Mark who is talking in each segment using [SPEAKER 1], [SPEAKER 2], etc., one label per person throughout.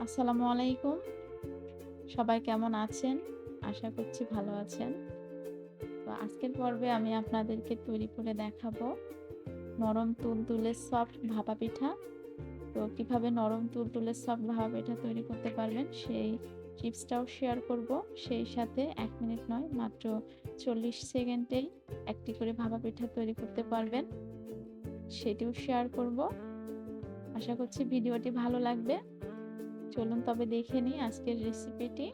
[SPEAKER 1] আসসালামু আলাইকুম। সবাই কেমন আছেন? আশা করছি ভালো আছেন। তো আজকের পর্বে আমি আপনাদেরকে তৈরি করে দেখাবো নরম তুলতুলে সফট ভাপা পিঠা। তো কিভাবে নরম তুলতুলে সফট ভাপা পিঠা তৈরি করতে পারবেন সেই টিপসটাও শেয়ার করব। সেই সাথে ১ মিনিট নয় মাত্র ৪০ সেকেন্ডেই একটি করে ভাপা পিঠা তৈরি করতে পারবেন সেটিও শেয়ার করব। আশা করছি ভিডিওটি ভালো লাগবে। চলুন তবে দেখে নিই আজকের রেসিপিটি।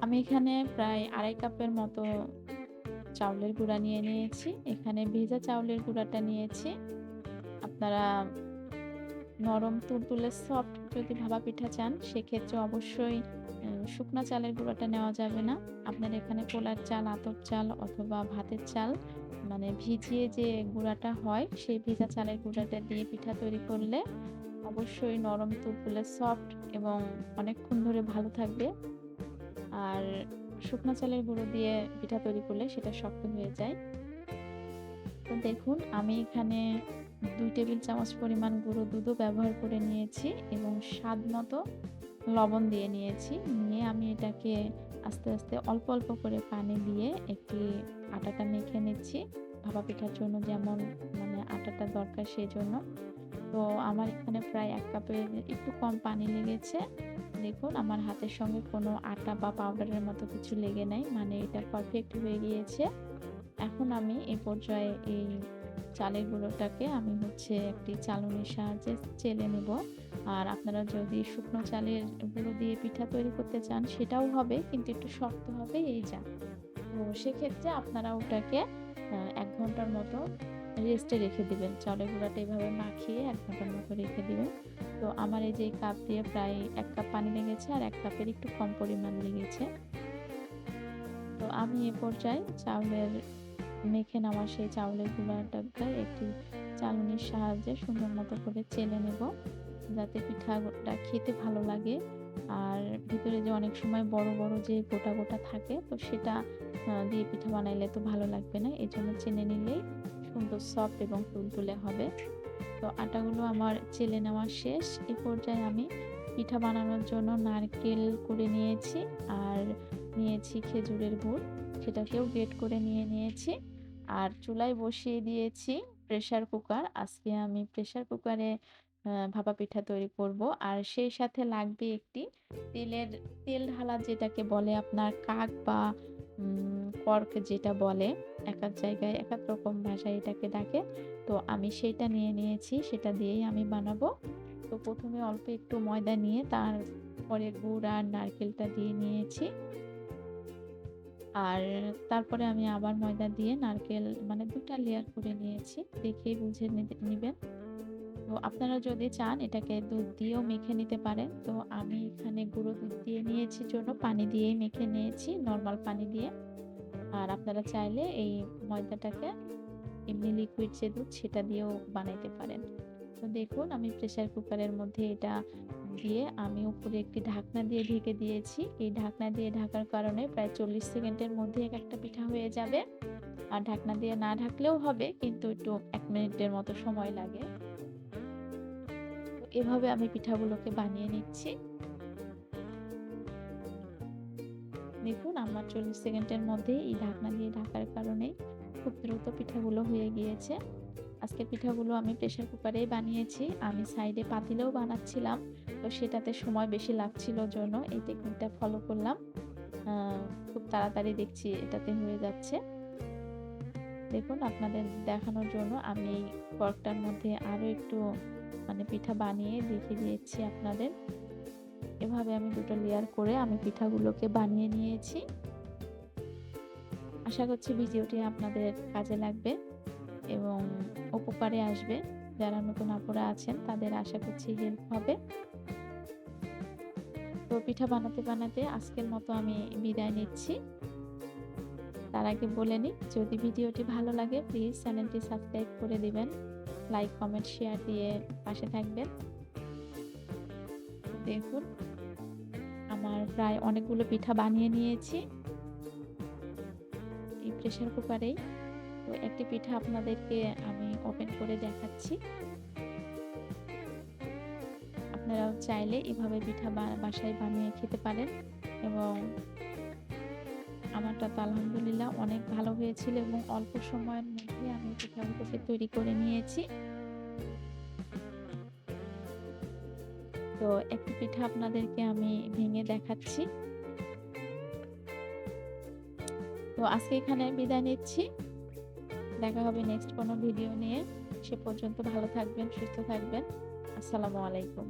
[SPEAKER 1] আমি এখানে প্রায় ২.৫ কাপের মতো চাউলের গুঁড়া নিয়ে নিয়েছি। এখানে ভেজা চাউলের গুঁড়াটা নিয়েছি। আপনারা নরম তুলতুলে সফট যদি ভাপা পিঠা চান সেক্ষেত্রে অবশ্যই শুকনা চালের গুঁড়াটা নেওয়া যাবে না। আপনারা এখানে পোলার চাল, আতপ চাল অথবা ভাতের চাল মানে ভিজিয়ে যে গুঁড়াটা হয় সেই ভেজা চালের গুঁড়াটা দিয়ে পিঠা তৈরি করলে অবশ্যই নরম তুলতুলে সফট এবং অনেকক্ষণ ধরে ভালো থাকবে। আর শুকনো চালের গুঁড়ো দিয়ে পিঠা তৈরি করলে সেটা শক্ত হয়ে যায়। তো দেখুন আমি এখানে ২ টেবিল চামচ পরিমাণ গুঁড়ো দুধও ব্যবহার করে নিয়েছি এবং স্বাদ মতো লবণ দিয়ে নিয়েছি। নিয়ে আমি এটাকে আস্তে, আস্তে অল্প, অল্প করে পানি দিয়ে একটি আটাটা মেখে নিচ্ছি। ভাপা পিঠার জন্য যেমন মানে আটাটা দরকার সেজন্য। তো আমার এখানে প্রায় ১ কাপের একটু কম পানি লেগেছে। দেখুন আমার হাতের সঙ্গে কোনো আটা বা পাউডারের মতো কিছু লেগে নাই। মানে এটা পারফেক্ট হয়ে গিয়েছে। এখন আমি এ পর্যায়ে এই চালের গুঁড়োটাকে আমি একটি চালনির সাহায্যে চেলে নেব। আর আপনারা যদি শুকনো চালের গুঁড়ো দিয়ে পিঠা তৈরি করতে চান সেটাও হবে কিন্তু একটু শক্ত হবে এই যা। তো সেক্ষেত্রে আপনারা ওটাকে ১ ঘন্টার মতো রেস্টে রেখে দিবেন। চালের গুঁড়াটা এভাবে মাখিয়ে ১ ঘন্টার মতো রেখে দিবেন। তো আমার এই যে কাপ দিয়ে প্রায় ১ কাপ পানি লেগেছে আর ১ কাপের একটু কম পরিমাণ লেগেছে। তো আমি এ পর্যায়ে মেখে নেওয়া সেই চাউলের গুঁড়াটাকে একটি চালনির সাহায্যে সুন্দর মতো করে চেলে নেব। যাতে পিঠাটা খেতে ভালো লাগে। আর ভিতরে যে অনেক সময় বড়, বড় যে গোটা, গোটা থাকে তো সেটা দিয়ে পিঠা বানাইলে তো ভালো লাগবে না। এজন্য চেলে নিলেই সুন্দর সফট এবং তুলতুলে হবে। তো আটাগুলো আমার চেলে নেওয়া শেষ। এ পর্যায়ে আমি পিঠা বানানোর জন্য নারকেল কুড়ে নিয়েছি আর নিয়েছি খেজুরের গুড়। সেটাকেও গ্রেট করে নিয়ে নিয়েছি। আর চুলায় বসিয়ে দিয়েছি প্রেশার কুকার। আজকে আমি প্রেশার কুকারে ভাপা পিঠা তৈরি করব। আর সেই সাথে লাগবে একটি তেলের তেল ঢালা যেটাকে বলে আপনার কাক বা কর্ক যেটা বলে। একেক জায়গায় একেক রকম ভাষায় এটাকে ডাকে। তো আমি সেইটা নিয়ে নিয়েছি। সেটা দিয়েই আমি বানাবো। তো ১ম এ অল্প একটু ময়দা নিয়ে তারপরে গুড় আর নারকেলটা দিয়ে নিয়েছি। আর তারপরে আমি আবার ময়দা দিয়ে নারকেল মানে ২ টা লেয়ার করে নিয়েছি। দেখেই বুঝে নিবেন। তো আপনারা যদি চান এটাকে দুধ দিয়েও মেখে নিতে পারেন। তো আমি এখানে গুঁড়ো দুধ দিয়ে নিয়েছি জন্য পানি দিয়েই মেখে নিয়েছি, নরমাল পানি দিয়ে। আর আপনারা চাইলে এই ময়দাটাকে এমনি লিকুইড যে দুধ সেটা দিয়েও বানাইতে পারেন। তো দেখুন আমি প্রেশার কুকারের মধ্যে এটা দিয়ে আমি উপরে একটি ঢাকনা দিয়ে ঢেকে দিয়েছি। এই ঢাকনা দিয়ে ঢাকার কারণে প্রায় ৪০ সেকেন্ডের মধ্যে একেকটা পিঠা হয়ে যাবে। আর ঢাকনা দিয়ে না ঢাকলেও হবে কিন্তু একটু ১ মিনিটের মতো সময় লাগে। তো এভাবে আমি পিঠাগুলোকে বানিয়ে নিচ্ছি। দেখুন আমার ৪০ সেকেন্ডের মধ্যে এই ঢাকনা দিয়ে ঢাকার কারণেই খুব দ্রুত পিঠাগুলো হয়ে গিয়েছে। আজকের পিঠাগুলো আমি প্রেশার কুকারেই বানিয়েছি। আমি সাইডে পাতিলেও বানাচ্ছিলাম। তো সেটাতে সময় বেশি লাগছিল জন্য এই টেকনিকটা ফলো করলাম। আ খুব তাড়াতাড়ি দেখছি এটাতে হয়ে যাচ্ছে। দেখুন আপনাদের দেখানোর জন্য আমি এই ফর্কটার মধ্যে আরো একটু মানে পিঠা বানিয়ে দেখিয়ে দিচ্ছি আপনাদের। এভাবে আমি ২ টো লেয়ার করে আমি পিঠাগুলোকে বানিয়ে নিয়েছি। আশা করছি ভিডিওটি আপনাদের কাজে লাগবে এবং উপকারে আসবে। যারা নতুন আপুরা আছেন তাদের আশা করছি হেল্প হবে। তো পিঠা বানাতে, বানাতে আজকের মতো আমি বিদায় নিচ্ছি। তার আগে বলে নিই যদি ভিডিওটি ভালো লাগে প্লিজ চ্যানেলটি সাবস্ক্রাইব করে দিবেন। লাইক, কমেন্ট, শেয়ার দিয়ে পাশে থাকবেন। দেখুন আমার প্রায় অনেকগুলো পিঠা বানিয়ে নিয়েছি এই প্রেসার কুকারেই। তো একটি পিঠা আপনাদেরকে আমি ওপেন করে দেখাচ্ছি। আপনারাও চাইলে এভাবে পিঠা বাসায় বানিয়ে খেতে পারেন এবং আমারটা তো আলহামদুলিল্লাহ অনেক ভালো হয়েছিল এবং অল্প সময়ের মধ্যে আমি পিঠাগুলোকে তৈরি করে নিয়েছি। তো একটি পিঠা আপনাদেরকে আমি ভেঙে দেখাচ্ছি। তো আজকে এখানে বিদায় নিচ্ছি। দেখা হবে নেক্সট কোনো ভিডিও নিয়ে। সে পর্যন্ত ভালো থাকবেন, সুস্থ থাকবেন। আসসালামু আলাইকুম।